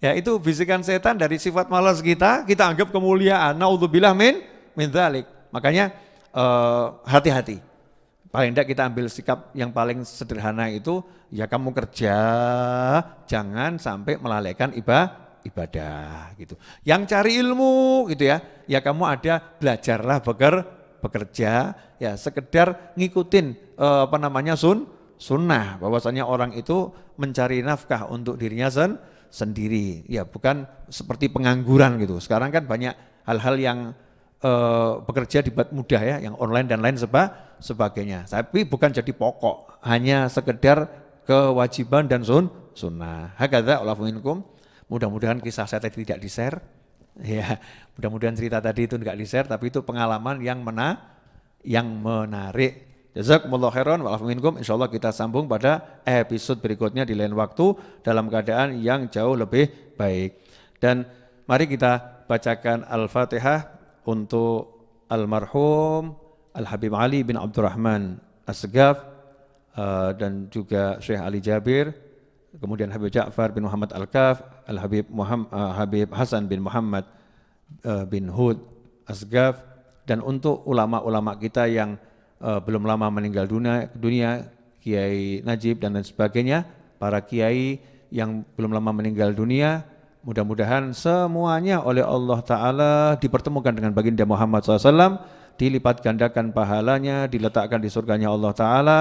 A: Ya itu bisikan setan dari sifat malas kita anggap kemuliaan. Naudzubillah min dzalik. Makanya hati-hati. Paling tidak kita ambil sikap yang paling sederhana itu, ya kamu kerja, jangan sampai melalaikan ibadah gitu. Yang cari ilmu gitu ya kamu belajarlah bekerja, ya sekedar ngikutin sunnah, bahwasanya orang itu mencari nafkah untuk dirinya sendiri, ya bukan seperti pengangguran gitu. Sekarang kan banyak hal-hal yang bekerja dibuat mudah ya, yang online dan lain sebagainya. Tapi bukan jadi pokok, hanya sekedar kewajiban dan sunnah. Hakadza ulafu minkum. Mudah-mudahan kisah saya tadi tidak di-share. Ya, mudah-mudahan cerita tadi itu enggak di-share, tapi itu pengalaman yang menarik. Jazakumullah khairan wa'alafu minkum. Insyaallah kita sambung pada episode berikutnya di lain waktu dalam keadaan yang jauh lebih baik. Dan mari kita bacakan Al-Fatihah untuk almarhum Al-Habib Ali bin Abdurrahman As-Segaf dan juga Syekh Ali Jabir, kemudian Habib Ja'far bin Muhammad Al-Kaf, Habib Hasan bin Muhammad bin Hud As-Segaf, dan untuk ulama-ulama kita yang belum lama meninggal dunia, Kiai Najib dan lain sebagainya, para kiai yang belum lama meninggal dunia, mudah-mudahan semuanya oleh Allah Ta'ala dipertemukan dengan baginda Muhammad SAW, dilipat gandakan pahalanya, diletakkan di surganya Allah Ta'ala,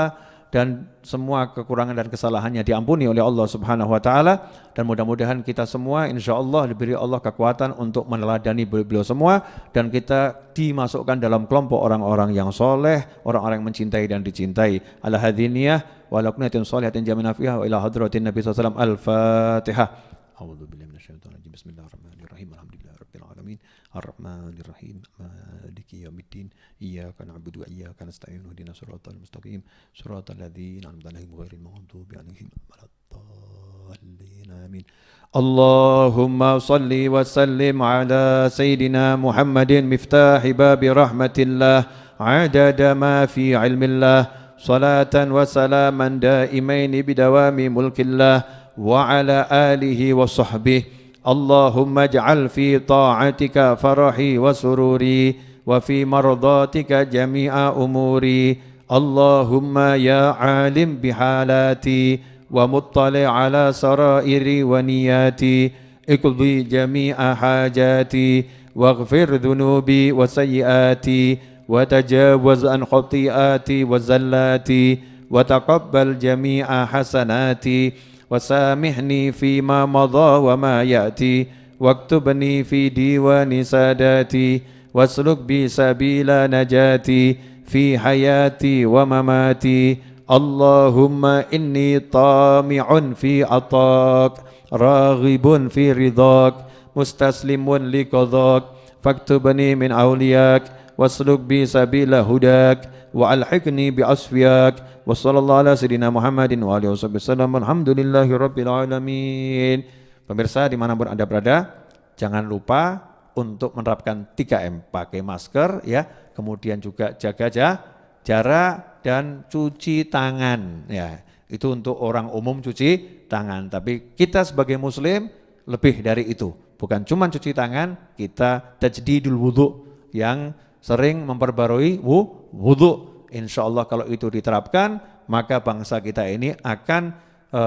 A: dan semua kekurangan dan kesalahannya diampuni oleh Allah Subhanahu Wa Ta'ala. Dan mudah-mudahan kita semua insya Allah diberi Allah kekuatan untuk meneladani beliau semua, dan kita dimasukkan dalam kelompok orang-orang yang soleh, orang-orang yang mencintai dan dicintai. Ala hadiniyah wa ala kunatin solihatin jamina fiha wa ila hadratin Nabi SAW. Al-Fatihah. A'udzu billahi minasyaitonir rajim. Bismillahirrahmanirrahim. Alhamdulillahirabbil alamin. alamin arrahmanir rahim maliki yaumiddin iyyaka na'budu wa iyyaka nasta'in ihdinas siratal mustaqim siratal ladzina an'amta 'alaihim ghairil maghdubi 'alaihim waladdallin amin. Allahumma salli wa sallim ala sayyidina Muhammadin miftahi babi rahmatillah adada ma fi ilmillah salatan wa salaman daimaini bidawami mulkillah wa ala alihi wa sahbihi. Allahumma ij'al fi ta'atika farahi wa sururi wa fi mardatika jami'a umuri. Allahumma ya alim bihalati wa muttali ala sarairi wa niyati iqdi jami'a hajati waghfir dhunubi wa sayyiati وتجاوز عن خطيئاتي وزلاتي وتقبل جميع حسناتي وسامحني فيما مضى وما يأتي واكتبني في ديوان ساداتي واسلك بي سبيل نجاتي في حياتي ومماتي. اللهم إني طامع في عطاك راغب في رضاك مستسلم لقضاك فاكتبني من أولياك wasluk bi sabila hudak wa alhiqni bi asfiyak wa sallallahu ala sayyidina Muhammadin wa alihi wasallam alhamdulillahi rabbil alamin. Pemirsa dimanapun Anda berada, jangan lupa untuk menerapkan 3M, pakai masker ya, kemudian juga jaga jarak dan cuci tangan ya. Itu untuk orang umum cuci tangan, tapi kita sebagai muslim lebih dari itu. Bukan cuma cuci tangan, kita tajdidul wudu yang sering memperbarui wudu. Insya Allah kalau itu diterapkan, maka bangsa kita ini akan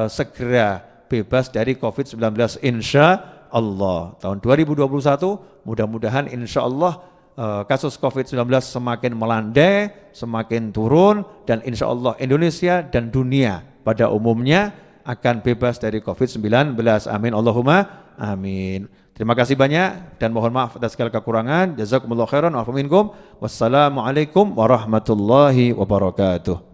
A: segera bebas dari COVID-19 insya Allah. Tahun 2021 mudah-mudahan insya Allah kasus COVID-19 semakin melandai, semakin turun, dan insya Allah Indonesia dan dunia pada umumnya akan bebas dari COVID-19. Amin Allahumma amin. Terima kasih banyak dan mohon maaf atas segala kekurangan. Jazakumullah khairan wa afu minkum. Wassalamualaikum warahmatullahi wabarakatuh.